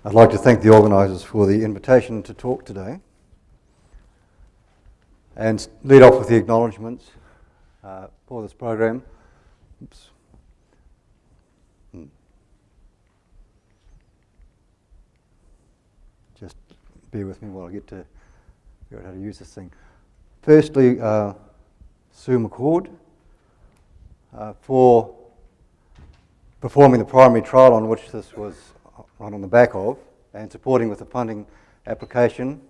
I'd like to thank the organisers for the invitation to talk today and lead off with the acknowledgements for this program. Oops. Just bear with me while I get to figure out how to use this thing. Firstly, Sue McCord for performing the primary trial on which this was run on the back of, and supporting with the funding application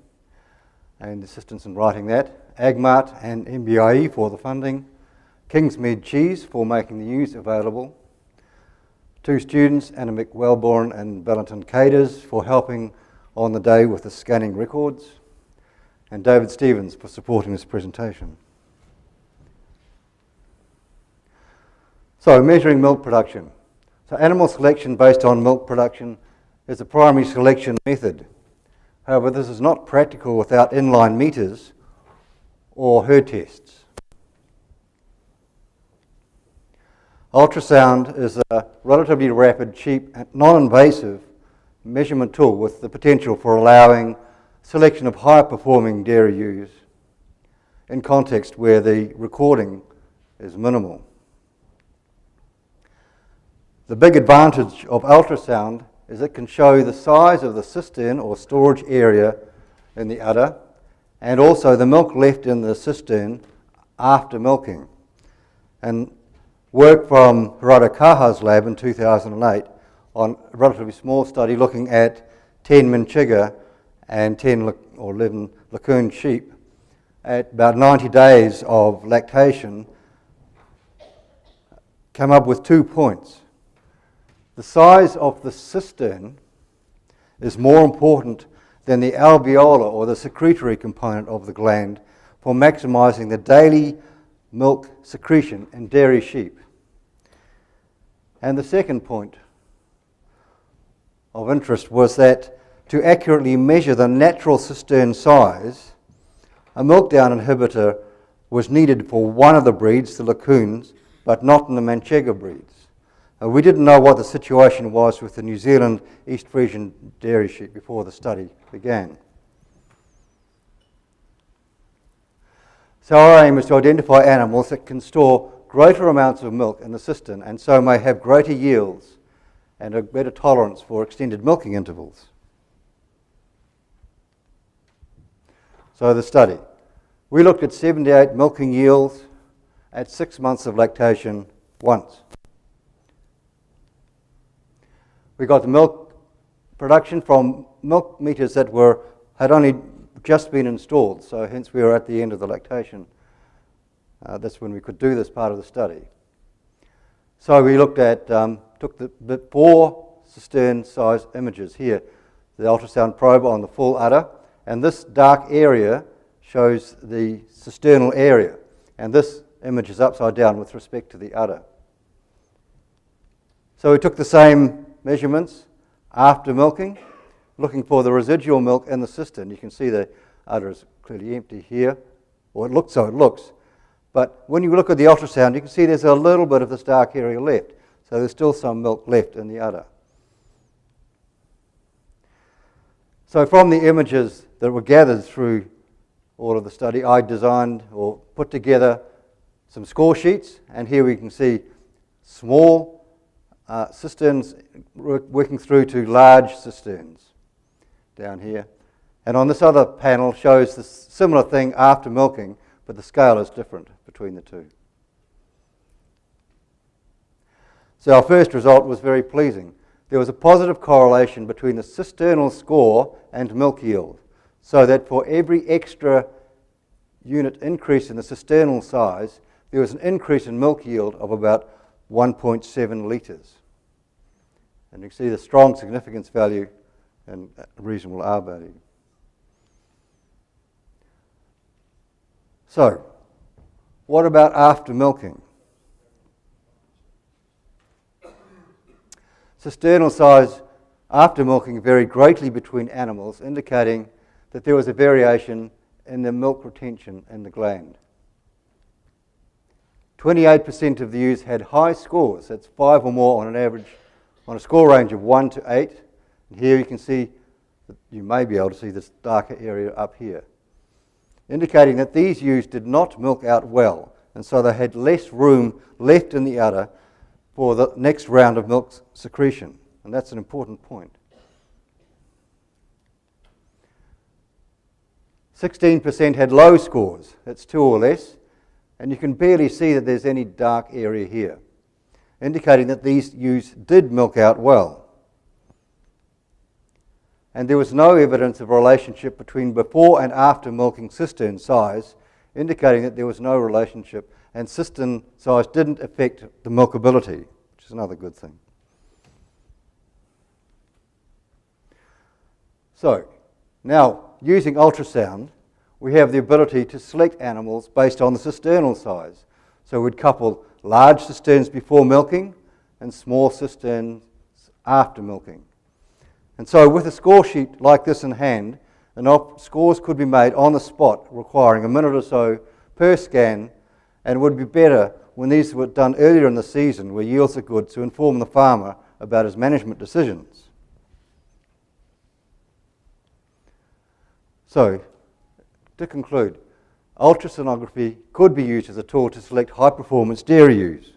and assistance in writing that. Agmart and MBIE for the funding. Kingsmead Cheese for making the news available. 2 students, Anna McWellborn and Valentin Caders, for helping on the day with the scanning records. And David Stevens for supporting this presentation. So, measuring milk production. So animal selection based on milk production is a primary selection method. However, this is not practical without inline meters or herd tests. Ultrasound is a relatively rapid, cheap, and non-invasive measurement tool with the potential for allowing selection of high-performing dairy ewes in context where the recording is minimal. The big advantage of ultrasound is it can show the size of the cistern or storage area in the udder and also the milk left in the cistern after milking. And work from Gerardo Caja's lab in 2008 on a relatively small study looking at 10 Manchega and 10 or 11 Lacoon sheep at about 90 days of lactation came up with 2 points. The size of the cistern is more important than the alveolar or the secretory component of the gland for maximising the daily milk secretion in dairy sheep. And the second point of interest was that to accurately measure the natural cistern size, a milk-down inhibitor was needed for one of the breeds, the Lacoons, but not in the Manchega breeds. We didn't know what the situation was with the New Zealand East Frisian dairy sheep before the study began. So our aim is to identify animals that can store greater amounts of milk in the cistern and so may have greater yields and a better tolerance for extended milking intervals. So the study. We looked at 78 milking yields at 6 months of lactation once. We got the milk production from milk meters that had only just been installed, so hence we were at the end of the lactation. That's when we could do this part of the study. So we looked at, took the 4 cistern size images here, the ultrasound probe on the full udder, and this dark area shows the cisternal area, and this image is upside down with respect to the udder. So we took the same measurements after milking, looking for the residual milk in the cistern. You can see the udder is clearly empty here, or it looks. But when you look at the ultrasound, you can see there's a little bit of this dark area left. So there's still some milk left in the udder. So from the images that were gathered through all of the study, I designed or put together some score sheets, and here we can see small cisterns working through to large cisterns down here. And on this other panel shows this similar thing after milking, but the scale is different between the two. So our first result was very pleasing. There was a positive correlation between the cisternal score and milk yield, so that for every extra unit increase in the cisternal size, there was an increase in milk yield of about 1.7 litres. And you can see the strong significance value and reasonable R value. So, what about after milking? Cisternal size after milking varied greatly between animals, indicating that there was a variation in the milk retention in the gland. 28% of the ewes had high scores, that's 5 or more on an average, on a score range of 1 to 8. Here you can see, you may be able to see this darker area up here, indicating that these ewes did not milk out well, and so they had less room left in the udder for the next round of milk secretion, and that's an important point. 16% had low scores, that's 2 or less, and you can barely see that there's any dark area here, indicating that these ewes did milk out well. And there was no evidence of a relationship between before and after milking cistern size, indicating that there was no relationship and cistern size didn't affect the milkability, which is another good thing. So, now using ultrasound, we have the ability to select animals based on the cisternal size. So we'd couple large cisterns before milking and small cisterns after milking. And so with a score sheet like this in hand, scores could be made on the spot, requiring a minute or so per scan, and would be better when these were done earlier in the season where yields are good to inform the farmer about his management decisions. So, to conclude, ultrasonography could be used as a tool to select high-performance dairy ewes.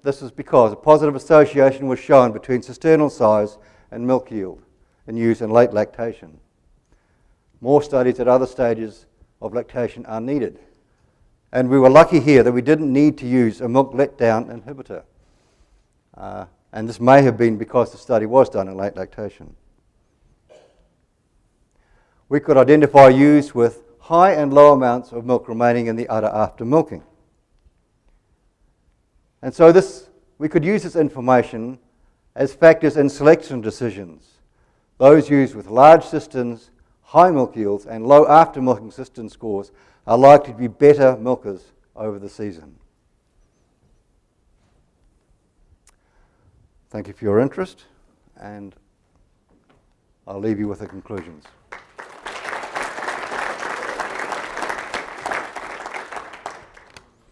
This is because a positive association was shown between cisternal size and milk yield in ewes in late lactation. More studies at other stages of lactation are needed. And we were lucky here that we didn't need to use a milk letdown inhibitor. And this may have been because the study was done in late lactation. We could identify ewes with high and low amounts of milk remaining in the udder after milking. And so we could use this information as factors in selection decisions. Those ewes with large cisterns, high milk yields, and low after milking cistern scores are likely to be better milkers over the season. Thank you for your interest, and I'll leave you with the conclusions.